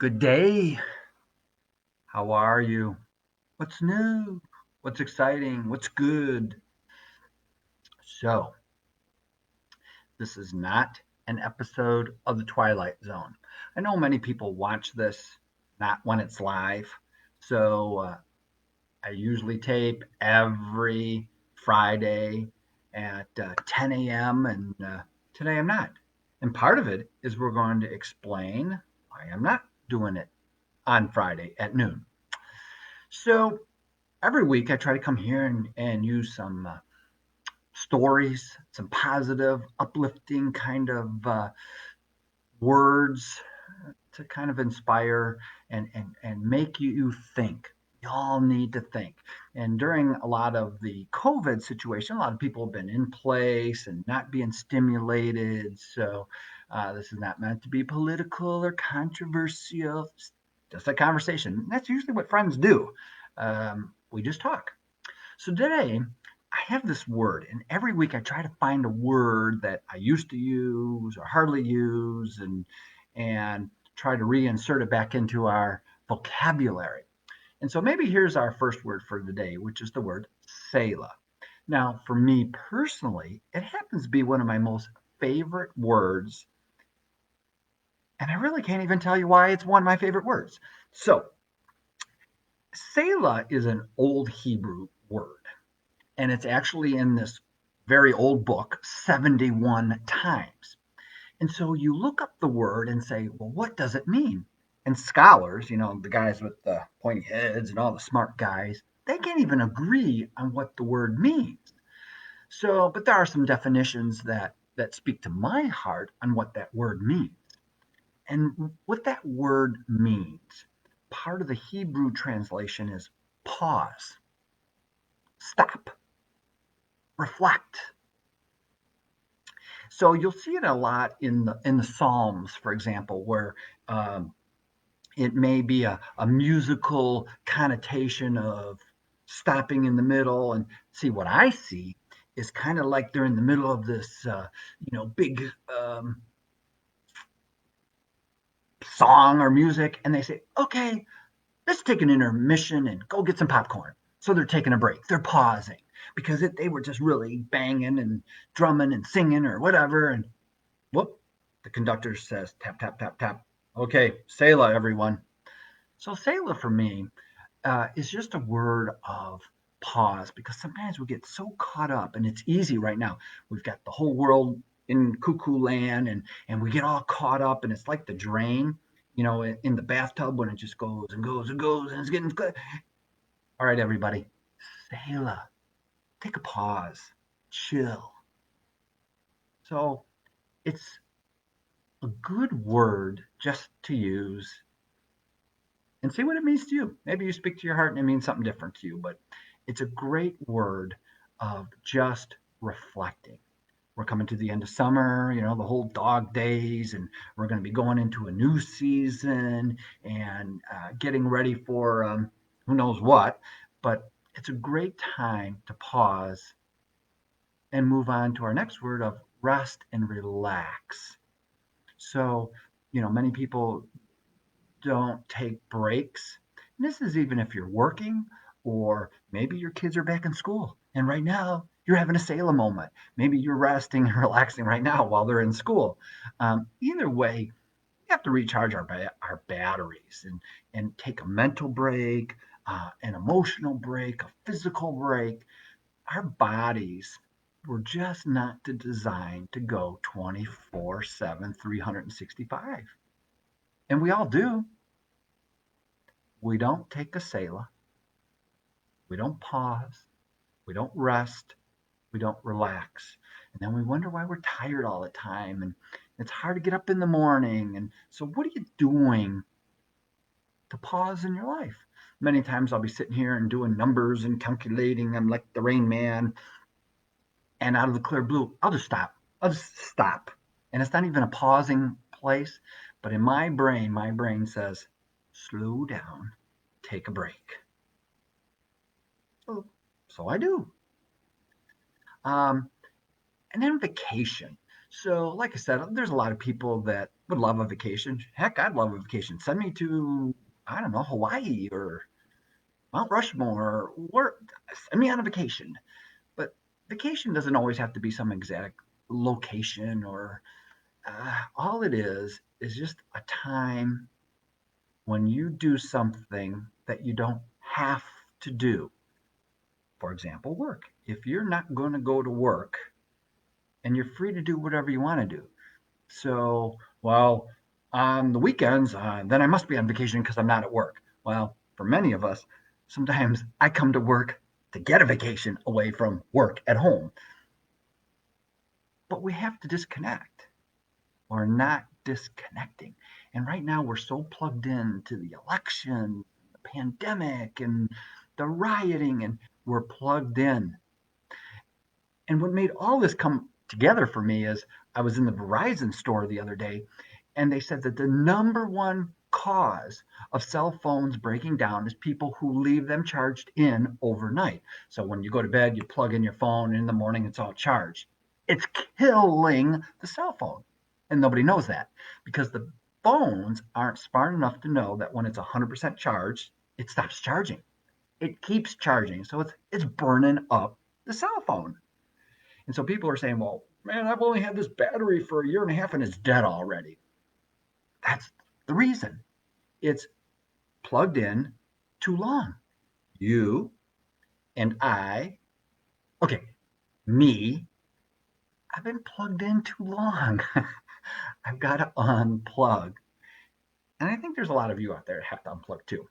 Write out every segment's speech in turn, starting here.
Good day. How are you? What's new? What's exciting? What's good? So, this is not an episode of The Twilight Zone. I know many people watch this not when it's live. So, I usually tape every Friday at 10 a.m. and today I'm not. And part of it is we're going to explain why I'm not doing it on Friday at noon. So, every week I try to come here and use some stories, some positive, uplifting kind of words to kind of inspire and make you think. We all need to think. And during a lot of the COVID situation, a lot of people have been in place and not being stimulated. So this is not meant to be political or controversial. It's just a conversation. That's usually what friends do. We just talk. So today, I have this word, and every week I try to find a word that I used to use or hardly use, and try to reinsert it back into our vocabulary. And so maybe here's our first word for the day, which is the word Selah. Now, for me personally, it happens to be one of my most favorite words, and I really can't even tell you why it's one of my favorite words. So, Selah is an old Hebrew word, and it's actually in this very old book 71 times. And so you look up the word and say, well, what does it mean? And scholars, the guys with the pointy heads and all the smart guys, they can't even agree on what the word means. So, but there are some definitions that speak to my heart on what that word means. And what that word means, part of the Hebrew translation is pause, stop, reflect. So you'll see it a lot in the Psalms, for example, where um, it may be a musical connotation of stopping in the middle. And see, what I see is kind of like they're in the middle of this, big song or music, and they say, "Okay, let's take an intermission and go get some popcorn." So they're taking a break. They're pausing because they were just really banging and drumming and singing or whatever, and whoop, the conductor says, tap, tap, tap, tap. Okay, Selah, everyone. So Selah for me is just a word of pause because sometimes we get so caught up, and it's easy right now. We've got the whole world in cuckoo land, and we get all caught up, and it's like the drain, in the bathtub when it just goes and goes and goes, and it's getting good. All right, everybody, Selah, take a pause, chill. So it's a good word just to use and see what it means to you. Maybe you speak to your heart and it means something different to you, but it's a great word of just reflecting. We're coming to the end of summer, the whole dog days, and we're going to be going into a new season and getting ready for who knows what. But it's a great time to pause and move on to our next word of rest and relax. So, many people don't take breaks. And this is even if you're working or maybe your kids are back in school. And right now, you're having a Salem moment. Maybe you're resting and relaxing right now while they're in school. Either way, we have to recharge our batteries and take a mental break, an emotional break, a physical break. Our bodies were just not designed to go 24/7, 365. And we all do. We don't take a Selah. We don't pause. We don't rest. We don't relax. And then we wonder why we're tired all the time. And it's hard to get up in the morning. And so, what are you doing to pause in your life? Many times I'll be sitting here and doing numbers and calculating. I'm like the rain man. And out of the clear blue, I'll just stop. I'll just stop. And it's not even a pausing place. But in my brain says, slow down, take a break. So I do. Um, and then vacation. So, like I said, there's a lot of people that would love a vacation. Heck, I'd love a vacation. Send me to, I don't know, Hawaii or Mount Rushmore, or send me on a vacation. But vacation doesn't always have to be some exact location, or all it is just a time when you do something that you don't have to do. For example, work. If you're not going to go to work and you're free to do whatever you want to do. So, well, on the weekends, then I must be on vacation because I'm not at work. Well, for many of us, sometimes I come to work to get a vacation away from work at home. But we have to disconnect. We're not disconnecting. And right now, we're so plugged in to the election, the pandemic, and the rioting, and we're plugged in. And what made all this come together for me is I was in the Verizon store the other day, and they said that the number one cause of cell phones breaking down is people who leave them charged in overnight. So when you go to bed, you plug in your phone, and in the morning it's all charged. It's killing the cell phone. And nobody knows that because the phones aren't smart enough to know that when it's 100% charged, it stops charging. It keeps charging. So it's burning up the cell phone. And so people are saying, well, man, I've only had this battery for a year and a half and it's dead already. That's the reason. It's plugged in too long. You and I, okay, me, I've been plugged in too long. I've got to unplug. And I think there's a lot of you out there that have to unplug too.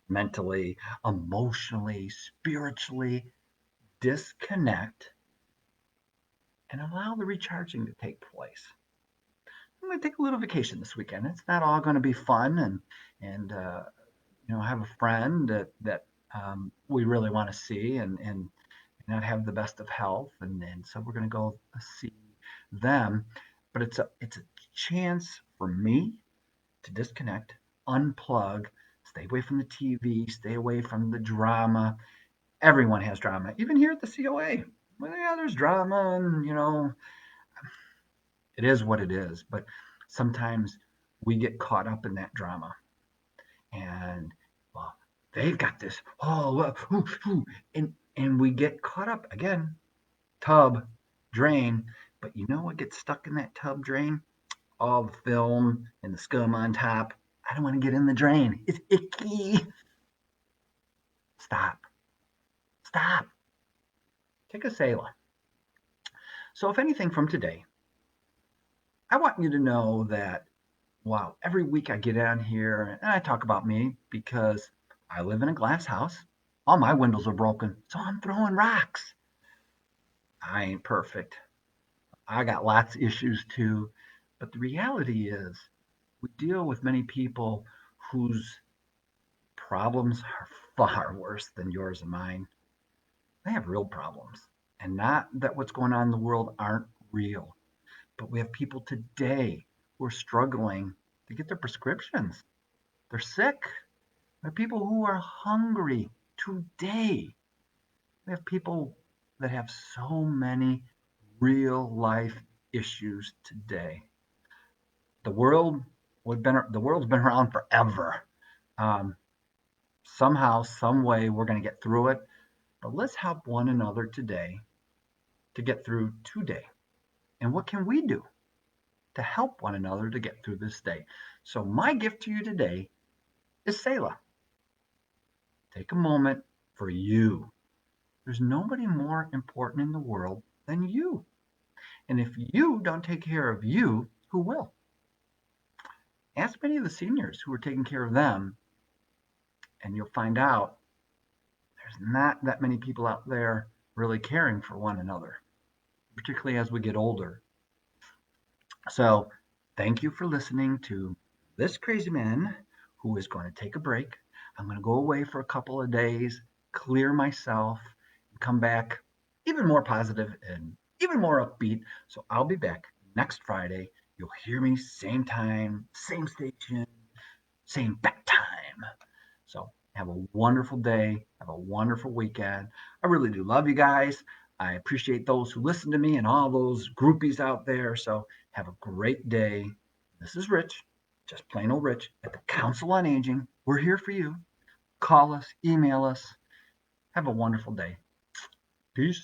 Mentally, emotionally, spiritually, disconnect and allow the recharging to take place. I'm going to take a little vacation this weekend. It's not all going to be fun and have a friend that we really want to see and not have the best of health, and so we're going to go see them. But it's a chance for me to disconnect, unplug, stay away from the TV, stay away from the drama. Everyone has drama, even here at the COA. Well, yeah, there's drama, and it is what it is. But sometimes we get caught up in that drama, and well, they've got this. Oh, well, and we get caught up again. Tub, drain. But you know what gets stuck in that tub drain? All the film and the scum on top. I don't want to get in the drain. It's icky. Stop. Stop. Take a Selah. So, if anything from today, I want you to know that, wow, every week I get on here and I talk about me because I live in a glass house. All my windows are broken, so I'm throwing rocks. I ain't perfect. I got lots of issues too. But the reality is, we deal with many people whose problems are far worse than yours and mine. They have real problems. And not that what's going on in the world aren't real, but we have people today who are struggling to get their prescriptions. They're sick. We have people who are hungry today. We have people that have so many real life issues today. The world the world's been around forever. Um, Somehow, some way, we're going to get through it. But let's help one another today to get through today. And what can we do to help one another to get through this day? So my gift to you today is Selah. Take a moment for you. There's nobody more important in the world than you. And if you don't take care of you, who will? Ask many of the seniors who are taking care of them, and you'll find out there's not that many people out there really caring for one another, particularly as we get older. So, thank you for listening to this crazy man who is going to take a break. I'm going to go away for a couple of days, clear myself, and come back even more positive and even more upbeat. So, I'll be back next Friday. You'll hear me same time, same station, same bat time. So, have a wonderful day. Have a wonderful weekend. I really do love you guys. I appreciate those who listen to me and all those groupies out there. So, have a great day. This is Rich, just plain old Rich at the Council on Aging. We're here for you. Call us, email us. Have a wonderful day. Peace.